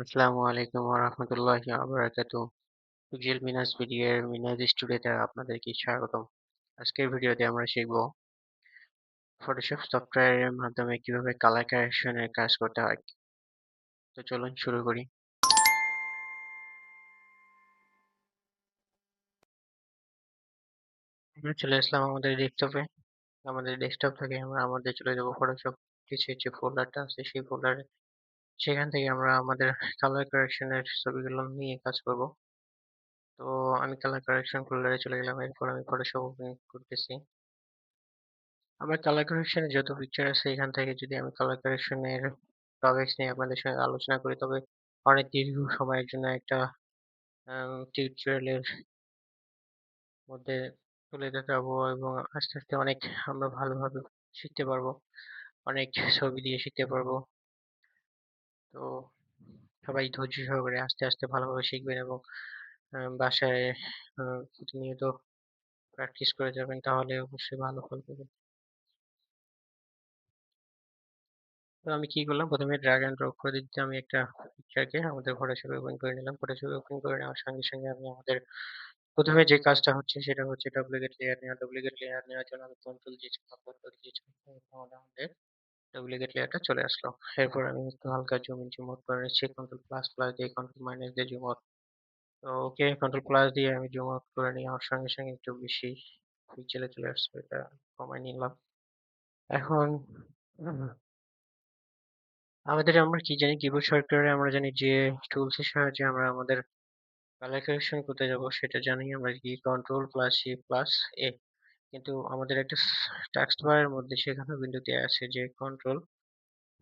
আসসালামু আলাইকুম ওয়া রাহমাতুল্লাহি ওয়া বারাকাতুহু। পিক্সেল মিনাস ভিডিওর মিনাস স্টুডিওতে আপনাদেরকে স্বাগতম। আজকের ভিডিওতে আমরা শিখব ফটোশপ সফটওয়্যারের মাধ্যমে কিভাবে কালার কারেকশনের কাজ করতে হয়। তো চলুন শুরু করি। আমরা চলে আসলাম আমাদের ডেস্কটপে। আমাদের ডেস্কটপ থেকে আমরা আমাদের চলে যাব ফটোশপ কিছু যে ফোল্ডারটা আছে সেই ফোল্ডারে। সেখান থেকে আমরা আমাদের কালার কারেকশনের ছবিগুলো নিয়ে কাজ করব। তো আমি কালার কারেকশন ফোল্ডারে চলে গেলাম। এরপর আমি ফটোশপ ওপেন করতেছি। আমার কালার কারেকশনের যত পিকচার আছে এখান থেকে যদি আমি কালার কারেকশনের টপিকস নিয়ে আপনাদের সঙ্গে আলোচনা করি তবে অনেক দীর্ঘ সময়ের জন্য একটা টিউটোরিয়ালের মধ্যে চলে যেতে যাবো এবং আস্তে আস্তে অনেক আমরা ভালোভাবে শিখতে পারবো, অনেক ছবি দিয়ে শিখতে পারবো। তো সবাই ধৈর্য সহকারে আস্তে আস্তে ভালোভাবে শিখবেন এবং বাসায় প্রতিনিয়ত প্র্যাকটিস করে যাবেন, তাহলে অবশ্যই ভালো ফল পাবেন। তো আমি কি করলাম, প্রথমে ড্র্যাগ এন্ড ড্রপ করে দিতে আমি একটা পিকচারকে আমাদের ফটোশপে ওপেন করে নিলাম। ফটোশপে ওপেন করে নেওয়ার সঙ্গে সঙ্গে আমি আমাদের প্রথমে যে কাজটা হচ্ছে সেটা হচ্ছে ডুপ্লিকেট লেয়ার নেওয়া। ডুপ্লিকেট লেয়ার নেওয়ার জন্য আমি কন্ট্রোল জি চাপ, কন্ট্রোল জি চাপ, তাহলে আমাদের ডুপ্লিকেট লেয়ারটা চলে আসলো। এরপর আমি একটু হালকা জুম ইন জুম আউট করে নিচ্ছি কন্ট্রোল প্লাস প্লাস দিয়ে, কন্ট্রোল মাইনাস দিয়ে জুম আউট। তো ওকে, কন্ট্রোল প্লাস দিয়ে আমি জুম আউট করে নেওয়ার সঙ্গে সঙ্গে একটু বেশি পিক্সেলে চলে আসছে, এটা কমাই নিলাম। এখন আমাদের আমরা কি জানি, কিবোর্ড শর্টকাটে আমরা জানি যে টুলস এর সাহায্যে আমরা আমাদের কালার কারেকশন করতে যাব সেটা জানি আমরা কি কন্ট্রোল প্লাস শিফট প্লাস এ। কিন্তু আমাদের একটা টাস্ক বারের মধ্যে সেখানে কিন্তু দেয়া আছে যে কন্ট্রোল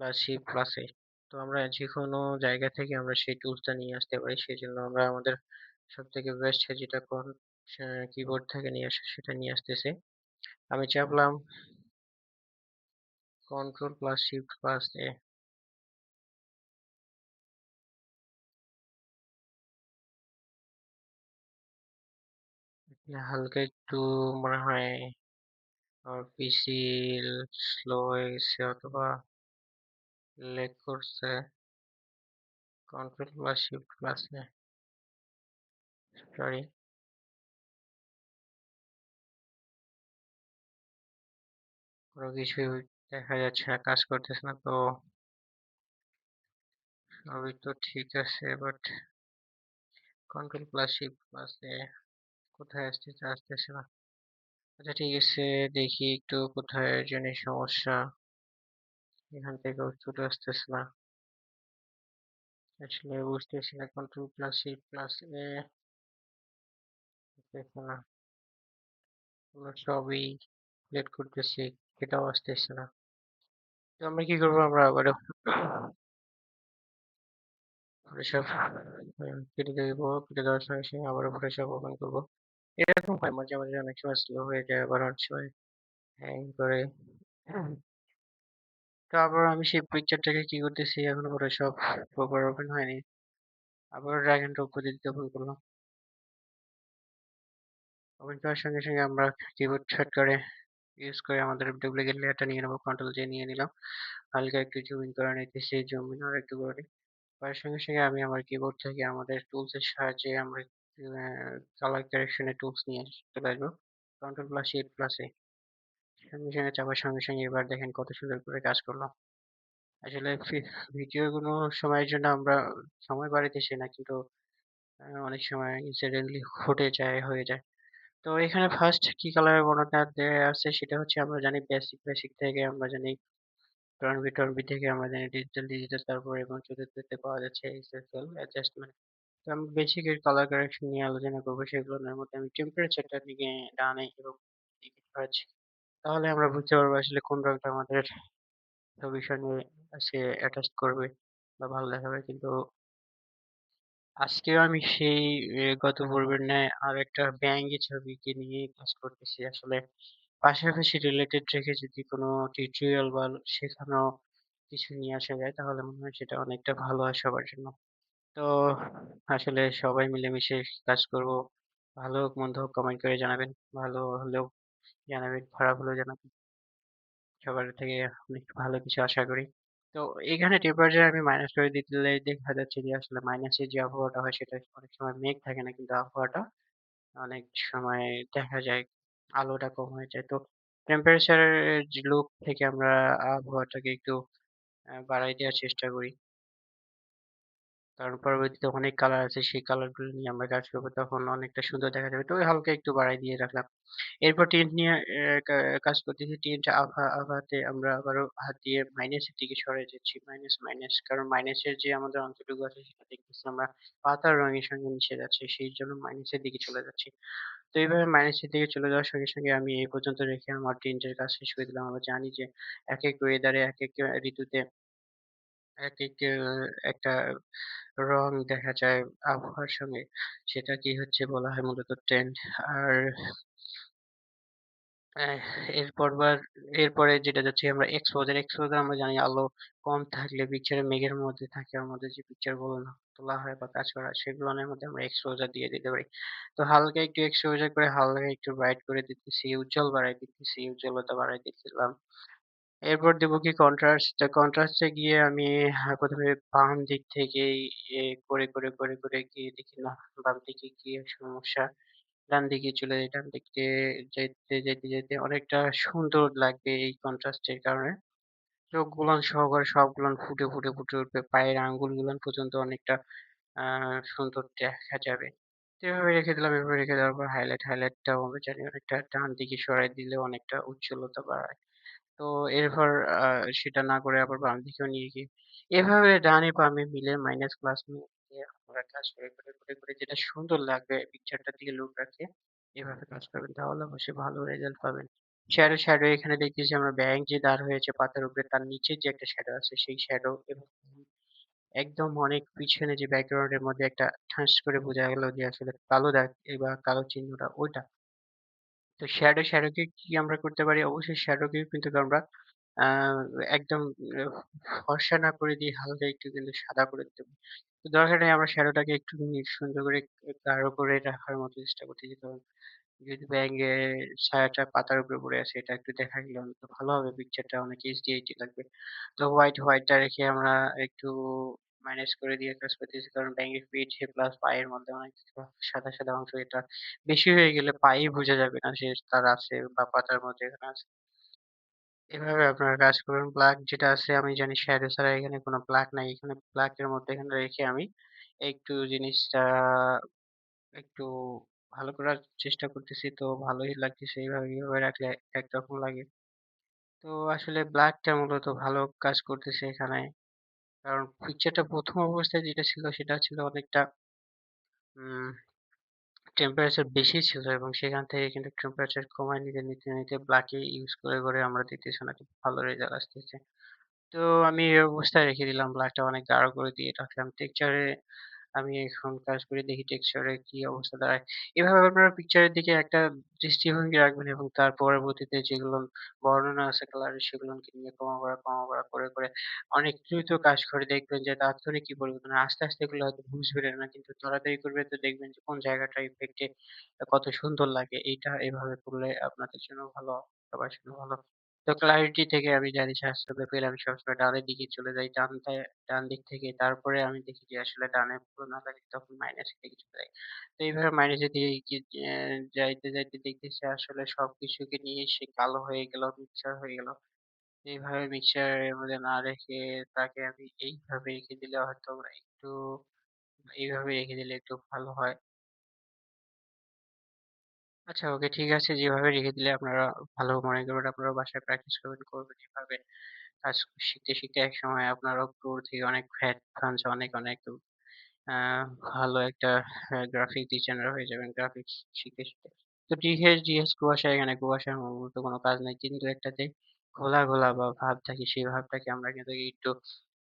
প্লাস শিফট প্লাস এ। তো আমরা যে কোনো জায়গা থেকে আমরা সেই টুলসটা নিয়ে আসতে পারি, সেই জন্য আমরা আমাদের সব থেকে বেস্ট যেটা কিবোর্ড থেকে নিয়ে আসে সেটা নিয়ে আসতেছে। আমি চাপলাম কন্ট্রোল প্লাস শিফট প্লাস এ। হালকা একটু মনে হয় আমার পিসি স্লো হয়ে গেছে অথবা লেগ করছে। কন্ট্রোল প্লাস শিফট প্লাস এ, সরি। কোনো কিছুই দেখা যাচ্ছে না, কাজ করতেছে না। তো সবই তো ঠিক আছে, but control plus shift plus A কোথায় আসতেছে, আসতেছে না। আচ্ছা ঠিক আছে, দেখি একটু কোথায় জানি সমস্যা, এখান থেকেও চলে আসতেছে না। আসলে বুঝতেছি না, কন্ট্রোল প্লাস শিফট প্লাস এ আসতেছে না। আমরা সবই সিলেক্ট করতেছি, এটাও আসতেছে না। তো আমরা কি করবো, আমরা আবারও ফটোশপ কেটে দেবো। কেটে দেওয়ার সঙ্গে সঙ্গে আবারও ফটোশপ ওপেন করবো। এরকম হয় মাঝে মাঝে, অনেক সময় স্লো হয়ে যায়, আবার অনেক সময় হ্যাং করে। তারপর আমি সেই পিকচারটাকে কি করতেছি, এখনো ফটোশপ প্রপার ওপেন হয়নি। আবার ড্র্যাগ এন্ড ড্রপ করে দিতে ওপেন করলাম। ওপেন করার সঙ্গে সঙ্গে আমরা কিবোর্ড শর্টকাটে ইউজ করে আমাদের ডুপ্লিকেট লেয়ারটা নিয়ে নেবো। কন্ট্রোল জে নিয়ে নিলাম। হালকা একটু জুম ইন করে নিতেছি, জুম ইন আর একটু করে নিই। করার সঙ্গে সঙ্গে আমি আমার কিবোর্ড থেকে আমাদের টুলস এর সাহায্যে আমরা কালার কারেকশনের টুলস নিয়ে চলে আসবো। কন্ট্রোল প্লাস শিফট প্লাস এ, সঙ্গে সঙ্গে চাপার সঙ্গে সঙ্গে এবার দেখেন কত সুন্দর করে কাজ করলাম। আসলে ভিডিও কোনো সময়ের জন্য আমরা সময় বাড়াইতেছি না, কিন্তু অনেক সময় ইনসিডেন্টলি ঘটে যায়, হয়ে যায়। তো এখানে ফার্স্ট কি কালারের বর্ণনা দেয়া আছে সেটা হচ্ছে, আমরা জানি বেসিক বেসিক থেকে আমরা জানি টর্নবি টর্নবি থেকে আমরা জানি ডিজিটাল ডিজিটাল, তারপর এবং চতুর্থতে পাওয়া যাচ্ছে এসএসএল অ্যাডজাস্টমেন্ট। তো আমি বেসিক এর কালার কারেকশন নিয়ে আলোচনা করবো। সেগুলোর মধ্যে আমি টেম্পারেচারটা দিকে ডানে এবং দিকে পাচ্ছি, তাহলে আমরা বুঝতে পারবো আসলে কোন রংটা আমাদের ছবির সঙ্গে সে অ্যাটাচ করবে বা ভালো দেখাবে। কিন্তু আজকেও আমি সেই গত পর্বের ন্যায় আর একটা ব্যঙ্গের ছবিকে নিয়ে কাজ করতেছি। আসলে পাশাপাশি রিলেটেড রেখে যদি কোনো টিউটোরিয়াল বা শেখানো কিছু নিয়ে আসা যায় তাহলে মনে হয় সেটা অনেকটা ভালো হয় সবার জন্য। তো আসলে সবাই মিলেমিশে কাজ করব। ভালো হোক মন্দ হোক কমেন্ট করে জানাবেন। ভালো হলেও জানাবেন, খারাপ হলেও জানাবেন। সবার থেকে অনেক ভালো কিছু আশা করি। তো এখানে টেম্পারেচার আমি মাইনাস করে দিলে দেখা যাচ্ছে যে আসলে মাইনাসের যে আবহাওয়াটা হয় সেটা অনেক সময় মেঘ থাকে না, কিন্তু আবহাওয়াটা অনেক সময় দেখা যায় আলোটা কম হয়ে যায়। তো টেম্পারেচার যে লুপ থেকে আমরা আবহাওয়াটাকে একটু বাড়ায় দেওয়ার চেষ্টা করি। কারণ পরবর্তীতে অনেক কালার আছে, সেই কালার গুলো নিয়ে আমরা কাজ করবো, তখন অনেকটা সুন্দর দেখা যাবে। তো ওই হালকা একটু বাড়ায় দিয়ে রাখলাম। এরপর টিন্ট নিয়ে কাজ করতেছি। টিন্ট আভাতে আমরা আবারও হাত দিয়ে মাইনাসের দিকে সরে যাচ্ছি। মাইনাস। কারণ মাইনাসের যে আমাদের অংশটুকু আছে সেটা দেখতেছি আমরা পাতার রঙের সঙ্গে মিশে যাচ্ছে। সেইজন্য মাইনাসের দিকে চলে যাচ্ছি। তো এইভাবে মাইনাসের দিকে চলে যাওয়ার সঙ্গে আমি এই পর্যন্ত রেখে আমার টিন্টের কাজ শেষ করে দিলাম। আমরা জানি যে একেক ওয়েদারে একেক ঋতুতে একেক একটা রং দেখা যায় আবহাওয়ার সঙ্গে। সেটা কি হচ্ছে বলা হয় মূলত ট্রেন্ড। আর অ্যাহ এরপরে যেটা যাচ্ছি আমরা এক্সপোজার। এক্সপোজার আমরা জানি আলো কম থাকলে পিকচারে মেঘের মধ্যে থাকে আমাদের যে পিকচার গুলো তোলা হয় বা কাজ করা হয় সেগুলোর মধ্যে আমরা এক্সপোজার দিয়ে দিতে পারি। তো হালকা একটু এক্সপোজার করে হালকা একটু ব্রাইট করে দিতেছি, উজ্জ্বল বাড়ায় দিতেছি, উজ্জ্বলতা বাড়ায় দিচ্ছিলাম। এরপর দেব কি কন্ট্রাস্ট। কন্ট্রাস্টে গিয়ে আমি ১ম এ বাম দিক থেকেই করে গিয়ে দেখি না বাম দিকে কি সমস্যা। ডান দিকে চলে যাই। ডান দিক দিয়ে যাইতে অনেকটা সুন্দর লাগবে এই কন্ট্রাস্টের কারণে। চোখগুলান সহকারে সবগুলান ফুটে উঠবে। পায়ের আঙ্গুলগুলান পর্যন্ত অনেকটা আ সুন্দর দেখা যাবে। তো এভাবে রেখে দিলাম। এভাবে রেখে দেওয়ার পর হাইলাইটটাও আমরা জানি অনেকটা ডান দিকে সরাই দিলে অনেকটা উজ্জ্বলতা বাড়ায়। তো এরপর আ সেটা না করে আবার বাম দিকেও নিয়ে গিয়ে এভাবে ডানে বামে মিলে মাইনাস প্লাস মিলিয়ে আমরা কাজ করে যেটা সুন্দর লাগবে পিকচারটার দিকে লুক রাখে এভাবে কাজ করবেন, তাহলে অবশ্যই ভালো রেজাল্ট পাবেন। শ্যাডো এখানে দেখতেছি আমরা ব্যাঙ যে দাঁড় হয়েছে পাতার উপরে তার নিচে যে একটা শ্যাডো আছে সেই শ্যাডো এবং একদম অনেক পিছনে যে ব্যাকগ্রাউন্ড এর মধ্যে একটা ঠাস করে বোঝা গেল যে আসলে কালো দাগ বা কালো চিহ্নটা ওইটা। তো শ্যাডোকে কি আমরা করতে পারি? অবশ্যই শ্যাডোকেও কিন্তু আমরা আ একদম ফর্সা না করে দিয়ে হালকা একটু কিন্তু সাদা করে দিতে পারি। তো দরকার নেই আমরা শ্যাডোটাকে একটুখানি সুন্দর করে গাঢ় করে রাখার মতো চেষ্টা করতেছি। কারণ যদি ব্যাঙের ছায়াটা পাতার উপরে পড়ে আছে এটা একটু দেখা গেলে অন্তত ভালো হবে, পিকচারটা অনেক এইচডি লাগবে। তো হোয়াইটটা রেখে আমরা একটু মাইনাস করে দিয়ে কাজ করতেছি। কারণ ব্যাঙের পিঠে প্লাস পায়ের মধ্যে অনেক সাদা অংশ, এটা বেশি হয়ে গেলে পায়েই বোঝা যাবে না যে তার আছে বা পাতার মধ্যে এখানে আছে। এভাবে আপনারা কাজ করুন। ব্লাক যেটা আছে আমি জানি শ্যাডো ছাড়া এখানে কোনো ব্লাক নাই। এখানে ব্লাকের মধ্যে এখানে রেখে আমি একটু জিনিসটা একটু ভালো করার চেষ্টা করতেছি। তো ভালোই লাগতেছে। এভাবে রাখলে একরকম লাগে। তো আসলে ব্লাকটা মূলত ভালো কাজ করতেছে এখানে। কারণ পিকচারটা ১ম অবস্থায় যেটা ছিল সেটা ছিল অনেকটা উম টেম্পারেচার বেশি ছিল এবং সেখান থেকে কিন্তু টেম্পারেচার কমায় নিতে ব্লাকে ইউজ করে আমরা দেখতেছি অনেক ভালো রেজাল্ট আসতেছে। তো আমি এই অবস্থায় রেখে দিলাম। ব্লাডটা অনেক গাঢ় করে দিয়ে রাখলাম। টেক্সচারে আমি এখন কাজ করে দেখি টেক্সচারে কি অবস্থা দাঁড়ায়। এভাবে আপনারা পিকচারের দিকে একটা দৃষ্টিভঙ্গি রাখবেন এবং তার পরবর্তীতে যেগুলো বর্ণনা আছে কালারের সেগুলোকে নিয়ে কমা করে অনেক দ্রুত কাজ করে দেখবেন যে তাৎক্ষণিক কি পরিবর্তন হয়। আস্তে এগুলো হয়তো বুঝবেন না, কিন্তু তাড়াতাড়ি করবে তো দেখবেন যে কোন জায়গাটা ইফেক্টে কত সুন্দর লাগে। এইটা এভাবে করলে আপনাদের জন্য ভালো, সবার জন্য ভালো। তো ক্লারিটি থেকে আমি জানি যে আসলে পেলে আমি সবসময় ডানের দিকে চলে যাই। ডান দিক থেকে তারপরে আমি দেখি যে আসলে ডানে ভালো না লাগে তখন মাইনাসের দিকে চলে যাই। তো এইভাবে মাইনাসের দিকে যাইতে দেখতেছি আসলে সবকিছুকে নিয়ে সে কালো হয়ে গেল, মিক্সচার হয়ে গেল। এইভাবে মিক্সচারের মধ্যে না রেখে তাকে আমি এইভাবে রেখে দিলে হয়তো একটু এইভাবে রেখে দিলে একটু ভালো হয়। আচ্ছা, ওকে, ঠিক আছে। যেভাবে রেখে দিলে আপনারা ভালো মনে করবেন, আপনারাও বাসায় প্র্যাকটিস করবেন এভাবে। কাজ শিখতে একসময় আপনারাও পুরো থেকে অনেক অ্যাডভান্স অনেক আ ভালো একটা গ্রাফিক ডিজাইনার হয়ে যাবেন গ্রাফিক্স শিখতে। তো কুয়াশা, এখানে কুয়াশার মতো কোনো কাজ নাই। কিন্তু একটাতে ঘোলা বা ভাব থাকে, সেই ভাবটাকে আমরা কিন্তু একটু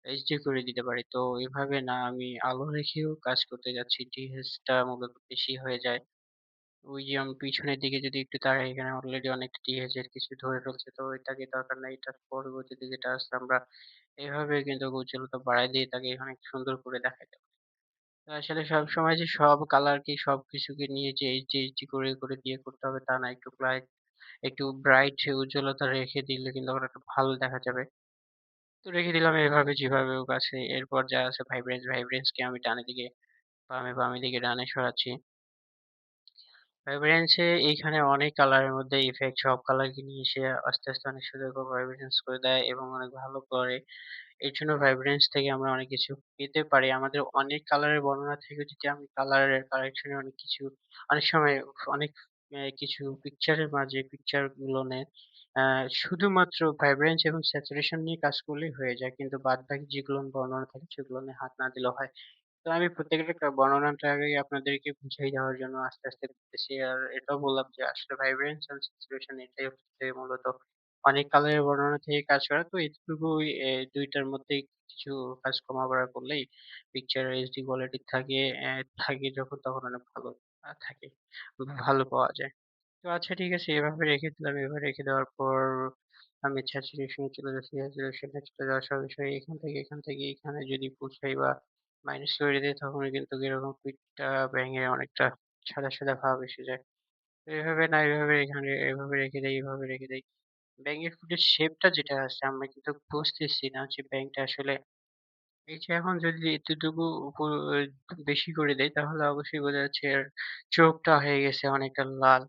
এইচডি করে দিতে পারি। তো এভাবে না আমি আলো রেখেও কাজ করতে যাচ্ছি। টা মূলত বেশি হয়ে যায়। ওই যে আমি পিছনের দিকে যদি একটু তাকাই এখানে অলরেডি অনেকটা এর কিছু ধরে ফেলছে। তো এটাকে দরকার নাই। এটার পরবর্তীতে যেটা আসছে আমরা এভাবে কিন্তু উজ্জ্বলতা বাড়ায় দিয়ে তাকে অনেক সুন্দর করে দেখাইতে পারি। তো আসলে সবসময় যে সব কালারকে সবকিছুকে নিয়ে যে এইচডি করে দিয়ে করতে হবে তা না। একটু ব্রাইট উজ্জ্বলতা রেখে দিলে কিন্তু আবার একটা ভালো দেখা যাবে। তো রেখে দিলাম এভাবে যেভাবে হোক আছে। এরপর যা আছে ভাইব্রেন্স কে আমি ডানের দিকে বামের দিকে ডানে সরাচ্ছি। ভাইব্রেন্স এ এইখানে অনেক কালারের মধ্যে ইফেক্ট সব কালারকে নিয়ে এসে আস্তে অনেক সুন্দর করে ভাইব্রেন্স করে দেয় এবং অনেক ভালো করে। এর জন্য ভাইব্রেন্স থেকে আমরা অনেক কিছু পেতে পারি। আমাদের অনেক কালারের বর্ণনা থেকে যদি আমি কালারের কারেকশন এ অনেক কিছু অনেক সময় অনেক কিছু পিকচারের মাঝে পিকচার গুলোনে শুধুমাত্র ভাইব্রেন্স এবং স্যাচুরেশন নিয়ে কাজ করলেই হয়ে যায়। কিন্তু বাদবাকি যেগুলো বর্ণনা থাকে সেগুলো নিয়ে হাত না দিলেও হয়। তো আমি প্রত্যেকটা বর্ণনাটাকে আপনাদেরকে বুঝিয়ে দেওয়ার জন্য আস্তে করতেছি। আর এটাও বললাম যে আসলে ভাইব্রেন্স এন্ড স্যাচুরেশন এটাই হচ্ছে মূলত অনেক কালারের বর্ণনা থেকে কাজ করা। তো এতটুকুই ২ টার মধ্যেই কিছু কাজ কমা-বাড়া করলেই পিকচারের এইচডি কোয়ালিটি থাকে যখন তখন অনেক ভালো থাকে। ভালো পাওয়া যায়। তো আচ্ছা ঠিক আছে এভাবে রেখে দিলাম। এভাবে রেখে দেওয়ার পর আমি স্যাচুরেশন এ চলে যাচ্ছি। স্যাচুরেশন এ চলে যাওয়ার সঙ্গে এখান থেকে এখানে যদি পৌঁছাই বা মাইনাস করে দেই তখন কিন্তু এরকম পিঠটা ভেঙে অনেকটা সাদা ভাব এসে যায়। তো এভাবে না এভাবে রেখে দেই, এভাবে রেখে দেই। ব্যাঙের ফুটের শেপটা যেটা আছে আমরা কিন্তু বুঝতেছি না যে ব্যাঙটা আসলে এই যে এখন যদি এতটুকু বেশি করে দেই তাহলে অবশ্যই বোঝা যাচ্ছে এর চোখটা হয়ে গেছে অনেকটা লাল।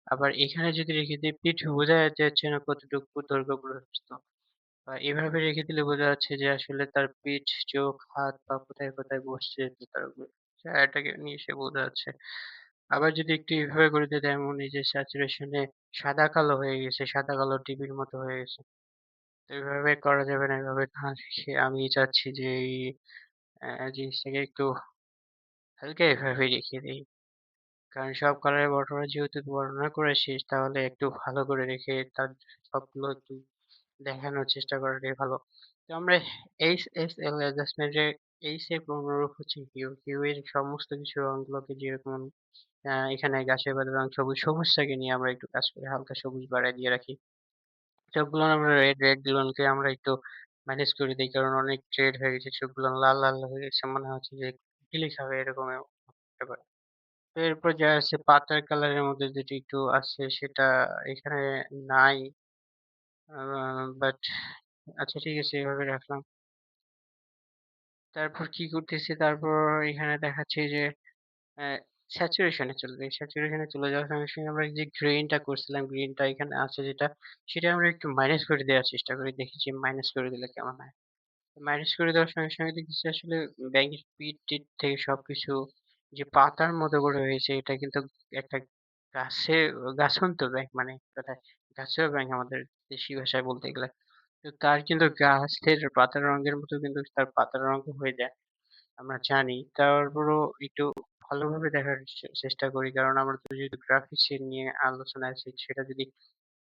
আবার এখানে যদি রেখে দেই পিঠ বোঝা যাচ্ছে না কতটুকু দৈর্ঘ্য প্রস্থ। এভাবে রেখে দিলে বোঝা যাচ্ছে যে আসলে তার পিঠ, চোখ, হাত, পা কোথায় বসছে তার চেহারাটাকে নিয়ে সে বোঝা যাচ্ছে। আবার যদি একটু এভাবে করে দেই যেমন এই যে স্যাচুরেশন এ সাদা কালো হয়ে গেছে, সাদা কালো টিভির মতো হয়ে গেছে। তো এভাবে করা যাবে না, এভাবে না রেখে আমি চাচ্ছি যে এই জিনিসটাকে একটু হালকা এভাবে রেখে দেই। কারণ সব কালারের বর্ণনা যেহেতু বর্ণনা করেছিস তাহলে একটু ভালো করে রেখে তার সবগুলো একটু দেখানোর চেষ্টা করাটাই ভালো। তো আমরা HSL অ্যাডজাস্টমেন্ট এর H এর পুনরূপ হচ্ছে হিউ এর সমস্ত কিছু রংগুলোকে যেরকম এখানে গাছের পাতার রং সবুজটাকে নিয়ে আমরা একটু কাজ করি। হালকা সবুজ বাড়ায় দিয়ে রাখি। চোখগুলো আমরা রেড গুলোকে আমরা একটু ম্যানেজ করে দেই। কারণ অনেক রেড হয়ে গেছে চোখগুলো লাল হয়ে গেছে। মনে হচ্ছে যে ইলিশ খাবে এরকম ব্যাপার। তো এরপর যা আছে পাতার কালারের মধ্যে যেটি একটু আছে সেটা এখানে নাই। আ বাট আচ্ছা ঠিক আছে এভাবে রাখলাম। তারপর কি করতেছি তারপর এখানে দেখাচ্ছে যে অ্যা স্যাচুরেশন এ চলে যাই। স্যাচুরেশন এ চলে যাওয়ার সঙ্গে আমরা যে গ্রেইনটা করছিলাম, গ্রিনটা এখানে আছে যেটা, সেটা আমরা একটু মাইনাস করে দেওয়ার চেষ্টা করি। দেখি যে মাইনাস করে দিলে কেমন হয়। মাইনাস করে দেওয়ার সঙ্গে দেখতেছি আসলে ব্যাঙের পিঠ-টিঠ থেকে সবকিছু যে পাতার মতো করে হয়েছে এটা কিন্তু একটা গাছন্ত ব্যাঙ মানে এক কথায় গাছের ব্যাঙ আমাদের দেশি ভাষায় বলতে গেলে। তো তার কিন্তু গাছের পাতার রঙের মতো কিন্তু তার পাতার রঙও হয়ে যায়। আমরা জানি। তারপরেও একটু ভালোভাবে দেখার চেষ্টা করি। কারণ আমরা তো যেহেতু গ্রাফিক্স এ নিয়ে আলোচনায় আছি সেটা যদি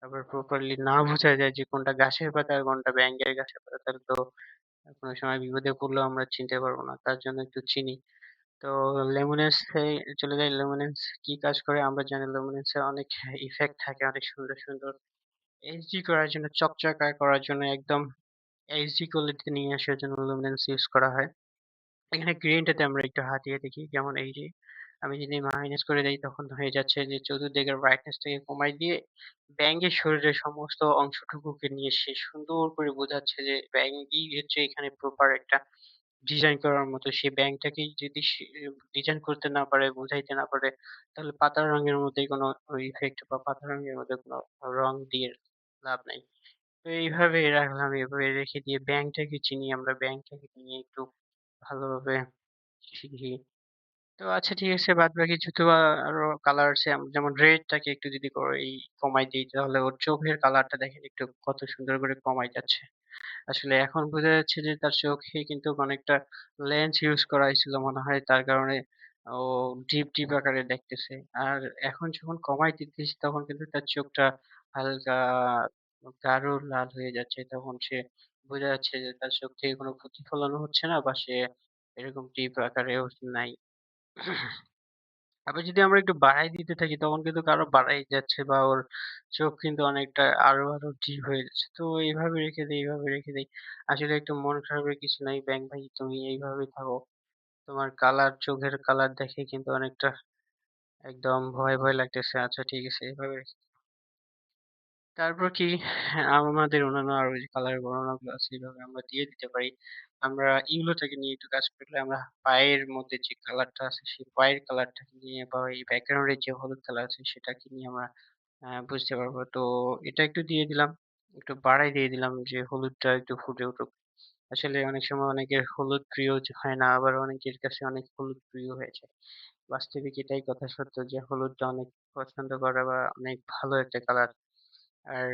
আবার প্রপারলি না বোঝা যায় যে কোনটা গাছের পাতা আর কোনটা ব্যাঙের গাছের পাতা তাহলে তো কোনো সময় বিপদে পড়লেও আমরা চিনতে পারবো না। তার জন্য একটু চিনি। তো লেমোনেন্স এ চলে যাই। লেমোনেন্স কি কাজ করে আমরা জানি লেমোনেন্স এ অনেক ইফেক্ট থাকে অনেক সুন্দর। এইচডি করার জন্য চকচকা করার জন্য একদম এইচডি কোয়ালিটি নিয়ে আসার জন্য লুমিনেন্স ইউজ করা হয়। এখানে গ্রেইনটাতে আমরা একটু হাতিয়ে দেখি যেমন এই যে আমি যদি মাইনাস করে দেই তখন হয়ে যাচ্ছে যে চতুর্দিকের ব্রাইটনেস টাকে কমায় দিয়ে ব্যাঙের শরীরের সমস্ত অংশটুকুকে নিয়ে সে সুন্দর করে বোঝাচ্ছে যে ব্যাঙই হচ্ছে এখানে প্রপার একটা ডিজাইন করার মতো। সে ব্যাঙটাকেই যদি সে ডিজাইন করতে না পারে, বোঝাইতে না পারে তাহলে পাতার রঙের মধ্যে কোনো ইফেক্ট বা পাতার রঙের মধ্যে কোনো রং দিয়ে লাভ নাই। তো এইভাবে রাখলাম, এভাবে রেখে দিয়ে ব্যাঙটাকে চিনি আমরা ব্যাঙটাকে নিয়ে একটু ভালোভাবে শিখি। তো আচ্ছা ঠিক আছে বাদবাকি যেহেতু আরো কালার আছে যেমন রেডটাকে একটু যদি কমাই দেই তাহলে ওর চোখের কালারটা দেখেন একটু কত সুন্দর করে কমায় যাচ্ছে। আসলে এখন বোঝা যাচ্ছে যে তার চোখে কিন্তু অনেকটা লেন্স ইউজ করা হয়েছিল মনে হয় তার কারণে ও ডিপ আকারে দেখতেছে। আর এখন যখন কমায় দিতেছি তখন কিন্তু তার চোখটা হালকা গাঢ় লাল হয়ে যাচ্ছে। তখন সে বোঝা যাচ্ছে যে তার চোখ থেকে কোনো প্রতিফলনও হচ্ছে না বা সে এরকম ডিপ আকারেও নাই। আবার যদি আমরা একটু বাড়ায় দিতে থাকি তখন কিন্তু আরো বাড়াই যাচ্ছে বা ওর চোখ কিন্তু অনেকটা আরো ডিপ হয়ে যাচ্ছে। তো এইভাবে রেখে দেই, এইভাবে রেখে দেই। আসলে একটু মন খারাপের কিছু নাই। ব্যাঙ ভাই তুমি এইভাবেই থাকো। তোমার চোখের কালার দেখে কিন্তু অনেকটা একদম ভয় লাগতেছে। আচ্ছা ঠিক আছে এভাবে তারপর কি আমাদের অন্যান্য আরো যে কালার বর্ণনাগুলো আছে এভাবে আমরা দিয়ে দিতে পারি। আমরা এগুলোটাকে নিয়ে একটু কাজ করলে আমরা পায়ের মধ্যে যে কালারটা আছে সেই পায়ের কালারটাকে নিয়ে বা এই ব্যাকগ্রাউন্ড এর যে হলুদ কালার আছে সেটাকে নিয়ে আমরা বুঝতে পারবো। তো এটা একটু দিয়ে দিলাম। একটু বাড়াই দিয়ে দিলাম যে হলুদটা একটু ফুটে উঠুক। আসলে অনেক সময় অনেকের হলুদ প্রিয় হয় না, আবার অনেকের কাছে অনেক হলুদ প্রিয় হয়ে যায়। বাস্তবিক এটাই কথা সত্য যে হলুদটা অনেক পছন্দ করে বা অনেক ভালো একটা কালার। আর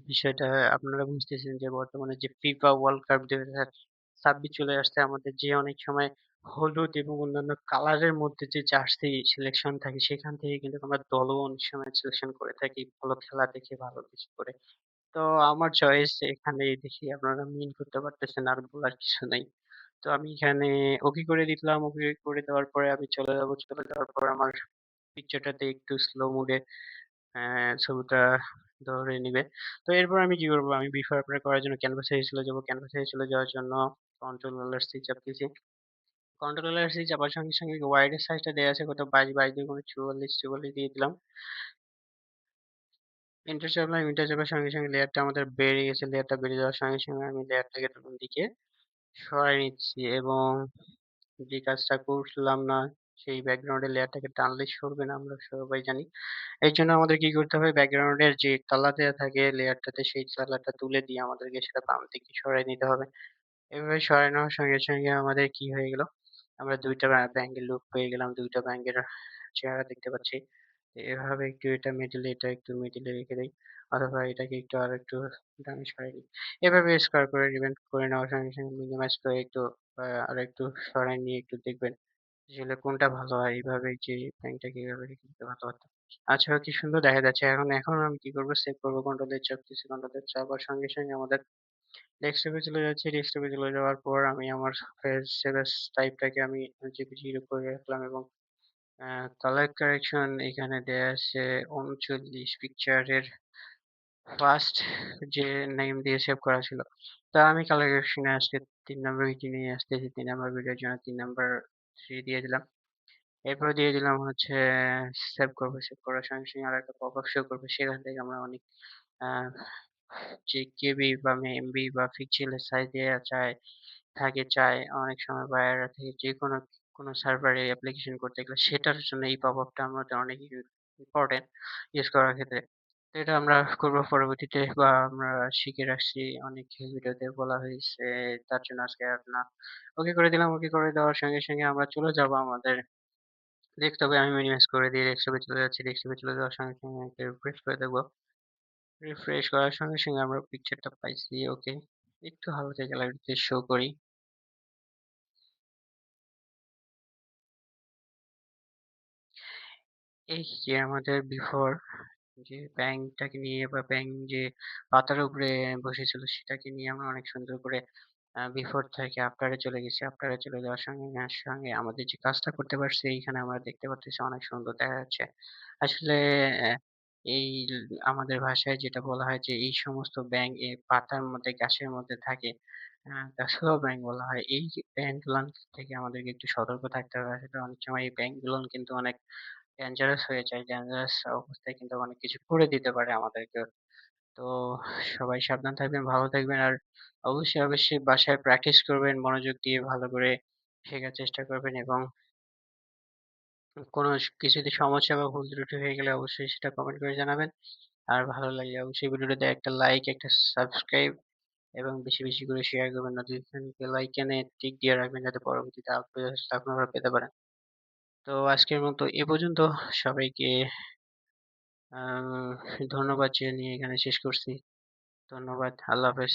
বিষয়টা আপনারা বুঝতেছেন যে বর্তমানে যে ফিফা ওয়ার্ল্ড কাপ ২০২৬ চলে আসছে আমাদের, যে অনেক সময় হলুদ এবং অন্যান্য কালারের মধ্যে যে জার্সি সিলেকশন থাকে সেখান থেকে কিন্তু আমরা দলও অনেক সময় সিলেকশন করে থাকি ভালো খেলা দেখে, ভালো কিছু করে। তো আমার চয়েস এখানেই দেখি আপনারা মিন করতে পারতেছেন, আর বলার কিছু নাই। তো আমি এখানে ওকে করে দিলাম। ওকে করে দেওয়ার পরে আমি চলে যাবো। চলে যাওয়ার পর আমার পিকচারটাতে একটু স্লো মোডে ছবিটা ধরে নিবে। তো এরপর আমি কি করব? আমি বিফোর আফটার করার জন্য ক্যানভাসে চলে যাব। ক্যানভাসে চলে যাওয়ার জন্য কন্ট্রোল alt C চাপতেছি। কন্ট্রোল alt C চাপার সঙ্গে সঙ্গে ওয়াইড এর সাইজটা দেয়া আছে কত 22 22 দুগুণে 44 দিয়ে দিলাম। এন্টার চাপলাম। এন্টার চাপার সঙ্গে সঙ্গে লেয়ারটা আমাদের বেড়ে গেছে। লেয়ারটা বেড়ে যাওয়ার সঙ্গে সঙ্গে আমি লেয়ারটাকে ডান দিকে সরাই নিচ্ছি এবং যে কাজটা করলাম না সেই ব্যাকগ্রাউন্ডের লেয়ারটাকে টানলে সরবে না, আমরা সবাই জানি। এর জন্য আমাদের কি করতে হবে? ব্যাকগ্রাউন্ডের যে কালার দেয়া থাকে লেয়ারটাতে সেই কালারটা তুলে দিয়ে আমাদেরকে সেটা বাম দিকে সরায় নিতে হবে। এভাবে সরায় নেওয়ার সঙ্গে সঙ্গে আমাদের কি হয়ে গেল? আমরা ২ টা ব্যাঙের লুক পেয়ে গেলাম। ২ টা ব্যাঙের চেহারা দেখতে পাচ্ছি। তো এভাবে একটু এটা মিডলে, এটা একটু মিডলে রেখে দেই। অথবা এটাকে একটু আরেকটু ডানে সরাই দিই। এভাবে স্কোয়ার করে নিবেন। করে নেওয়ার সঙ্গে সঙ্গে মিনিমাইজ করে একটু আরেকটু সরায় নিয়ে একটু দেখবেন আসলে কোনটা ভালো হয়। এইভাবে যে ব্যাঙটাকে এভাবে রেখে দিতে ভালোবাসতাম। আচ্ছা, কি সুন্দর দেখা যাচ্ছে। এখন আমি কি করব? সেভ করব। কন্ট্রোল এর চাপতেছি। কন্ট্রোল এর চাপার সঙ্গে সঙ্গে আমাদের ডেস্কটপে চলে যাচ্ছি। ডেস্কটপে চলে যাওয়ার পর আমি আমার সেভ এস টাইপটাকে আমি জেপিজি করে রাখলাম এবং কালার কারেকশন এখানে দেয়া আছে ৩৯ পিকচারের ফার্স্ট যে নেম দিয়ে সেভ করা ছিল। তা আমি কালার কারেকশন এ আজকে ৩ নাম্বার ভিডিও নিয়ে আসতেছি। ৩ নাম্বার ভিডিওর জন্য ৩ নাম্বার 3 দিয়ে দিলাম। এরপর দিয়ে দিলাম হচ্ছে সেভ করব। সেভ করার সঙ্গে সঙ্গে আরেকটা পপআপ শো করবে। সেখান থেকে আমরা অনেক আ যে কেবি বা এমবি বা পিক্সেলের সাইজ দেয়া চায় অনেক সময় বায়াররা থেকে যেকোনো কোনো সার্ভারে অ্যাপ্লিকেশন করতে গেলে সেটার জন্য এই পপআপটা আমাদের অনেক ইম্পোর্টেন্ট ইউজ করার ক্ষেত্রে। তো এটা আমরা করব পরবর্তীতে বা আমরা শিখে রাখছি, অনেক ভিডিওতে বলা হয়েছে, তার জন্য আজকে আর না। ওকে করে দিলাম। ওকে করে দেওয়ার সঙ্গে সঙ্গে আমরা চলে যাব আমাদের ডেস্কটপে। আমি মিনিমাইজ করে দিয়ে ডেস্কটপে চলে যাচ্ছি। ডেস্কটপে চলে যাওয়ার সঙ্গে সঙ্গে একটা রিফ্রেশ করে দেখব। রিফ্রেশ করার সঙ্গে সঙ্গে আমরা পিকচারটা পাইছি। ওকে। একটু হালকা গ্যালারিতে শো করি। এই যে আমাদের বিফোর যে ব্যাঙটাকে নিয়ে বা ব্যাঙ যে পাতার উপরে বসেছিল সেটাকে নিয়ে আমরা অনেক সুন্দর করে বিফোর থেকে আফটারে চলে গেছি। আফটারে চলে যাওয়ার সঙ্গে সঙ্গে আমাদের যে কাজটা করতে পারছি এইখানে আমরা দেখতে পারতেছি অনেক সুন্দর দেখা যাচ্ছে। আসলে এই আমাদের ভাষায় যেটা বলা হয় যে এই সমস্ত ব্যাঙ পাতার মধ্যে গাছের মধ্যে থাকে, গাছুয়া ব্যাঙ বলা হয়। এই ব্যাঙগুলান থেকে আমাদেরকে একটু সতর্ক থাকতে হবে। আসলে অনেক সময় এই ব্যাঙগুলোন কিন্তু অনেক ডেঞ্জারাস হয়ে যায়। ডেঞ্জারাস অবস্থায় কিন্তু অনেক কিছু করে দিতে পারে আমাদেরকে। তো সবাই সাবধান থাকবেন, ভালো থাকবেন। আর অবশ্যই বাসায় প্র্যাকটিস করবেন, মনোযোগ দিয়ে ভালো করে শেখার চেষ্টা করবেন এবং কোনো কিছুতে সমস্যা বা ভুল ত্রুটি হয়ে গেলে অবশ্যই সেটা কমেন্ট করে জানাবেন। আর ভালো লাগলে অবশ্যই ভিডিওটাতে একটা লাইক, একটা সাবস্ক্রাইব এবং বেশি করে শেয়ার করবেন। নোটিফিকেশন বেল আইকনে টিক দিয়ে রাখবেন যাতে পরবর্তীতে আপডেট আসলে আপনারা পেতে পারেন। তো আজকের মতো এ পর্যন্ত। সবাইকে ধন্যবাদ জানিয়ে এখানে শেষ করছি। ধন্যবাদ। আল্লাহ হাফেজ।